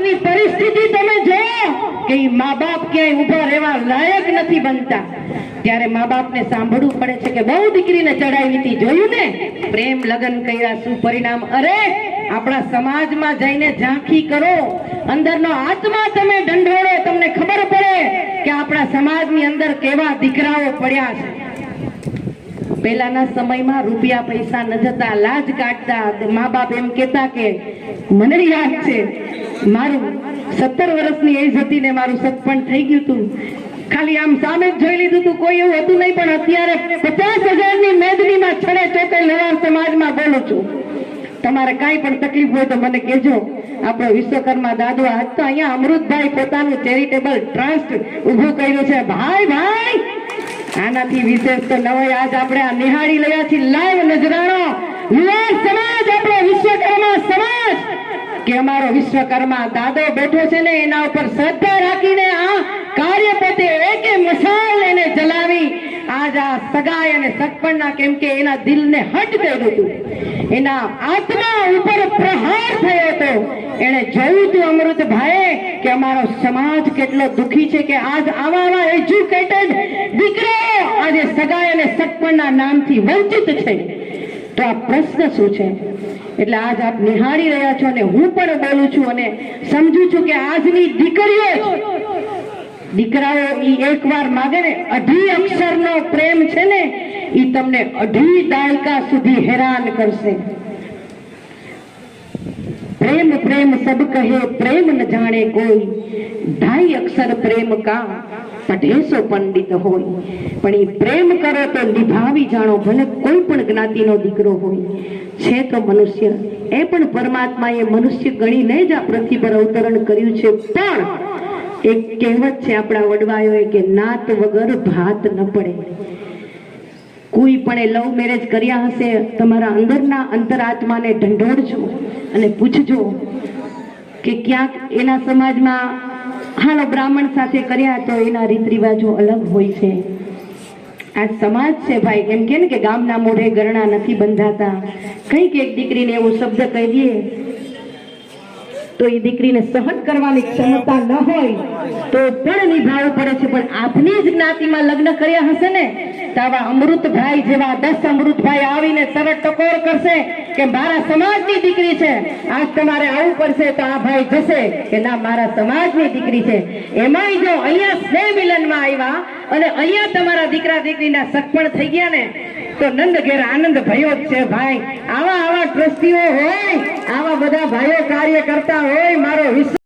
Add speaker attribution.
Speaker 1: સમાજની પરિસ્થિતિ તમે જો કે મા બાપ ક્યાંય ઊભા રહેવા લાયક નથી બનતા, ત્યારે મા બાપને સાંભળવું પડે છે કે બહુ દીકરીને ચડાવી હતી, જોયું ને પ્રેમ લગ્ન કર્યા, શું પરિણામ? અરે આપણા સમાજમાં જઈને ઝાંખી કરો, અંદરનો આત્મા તમે ઢંઢોળો, તમને ખબર પડે કે આપણા સમાજની અંદર કેવા દીકરાઓ પડ્યા છે। પહેલાના સમયમાં રૂપિયા પૈસા ન જતા, લાજ કાઢતા, મા બાપ એમ કહેતા કે મને યાદ છે મારું 17 વર્ષની એજ હતી ને મારું સતપણ થઈ ગયું હતું, ખાલી આમ સામે જ જોઈ લીધું હતું, કોઈ એવું હતું નહીં, પણ અત્યારે 50,000ની મેદનીમાં છડે ચોટે લેવા સમાજમાં બોલું છું। તમારે કાંઈ પણ તકલીફ હોય તો મને કહેજો। આપણો વિશ્વકર્મા દાદો આજ તો અહીંયા અમૃતભાઈ પોતાનું ચેરિટેબલ ટ્રસ્ટ ઊભું કર્યું છે। ભાઈ આનાથી વિશેષ તો નવાઈ આજ આપણે આ નિહાળી રહ્યા છીએ લાઈવ નજરાણો, યુવાન સમાજ, આપણો વિશ્વકર્મા સમાજ, કે અમારો વિશ્વકર્મા દાદો બેઠો છે ને એના ઉપર શ્રદ્ધા રાખીને આ કાર્ય પોતે એકે મશાલ એને જલાવી આજ આ સગાઈ અને સગપણના, કેમ કે એના દિલને હટ કર્યું હતું, એના આત્મા ઉપર પ્રહાર થયો હતો। એને જોયું હતું અમૃતભાઈ કે અમારો સમાજ કેટલો દુખી છે કે આજ આવા એજ્યુકેટેડ દીકરાઓ આજે સગાઈ અને સગપણના નામથી વંચિત છે। તો આ પ્રશ્ન શું છે? એટલે આજ આપ નિહાળી રહ્યા છો અને હું પણ બોલું છું અને સમજુ છું કે આજની દીકરીઓ દીકરાઓ ઈ એકવાર માગે ને 2.5 અક્ષરનો પ્રેમ છે ને ઈ તમને 2.5 દાયકા સુધી હેરાન કરશે। प्रेम प्रेम सब कहे प्रेम न जाने कोई, 2.5 अक्षर प्रेम का पढ़े सो पंडित होय। पण ई प्रेम करो तो निभावी जाणो, भले कोई पण ज्ञातिनो दीकरो होय छे तो मनुष्य, ए पण परमात्माए मनुष्य गणीने ज आ पृथ्वी पर अवतरण कर्युं छे। पण एक कहेवत छे आपણા વડવાઓએ કે નાત વગર ભાત ન પડે। કોઈ પણ લવ મેરેજ કર્યા હશે, તમારા અંદરના અંતરાત્માને ઢંઢોળજો અને પૂછજો કે ક્યાંક એના સમાજમાં હાલો બ્રાહ્મણ સાથે કર્યા તો એના રીત રિવાજો અલગ હોય છે। આ સમાજ છે ભાઈ, કેમ કે ને કે ગામના મોઢે ગરણા નથી બંધાતા। કંઈક એક દીકરીને એવો શબ્દ કહી દઈએ તો એ દીકરીને સહન કરવાની ક્ષમતા ન હોય તો પણ નિભાવવું પડે છે। પણ આપની જ જ્ઞાતિમાં લગ્ન કર્યા હશે ને તો આવા અમૃતભાઈ જેવા 10 અમૃતભાઈ આવીને તરત ટકોર કરશે કે મારા સમાજની દીકરી છે, આજ તમારે આવવું પડશે, તો આ ભાઈ જશે કે ના મારા સમાજની દીકરી છે। એમાંય જો અહીંયા સ્નેહ મિલનમાં આવ્યા અને અહીંયા તમારા દીકરા દીકરીના સગપણ થઈ ગયા ને તો નંદ ઘેર આનંદ ભયો જ છે ભાઈ। આવા ટ્રસ્ટીઓ હોય, આવા બધા ભાઈઓ કાર્ય કરતા હોય, મારો વિશ્વ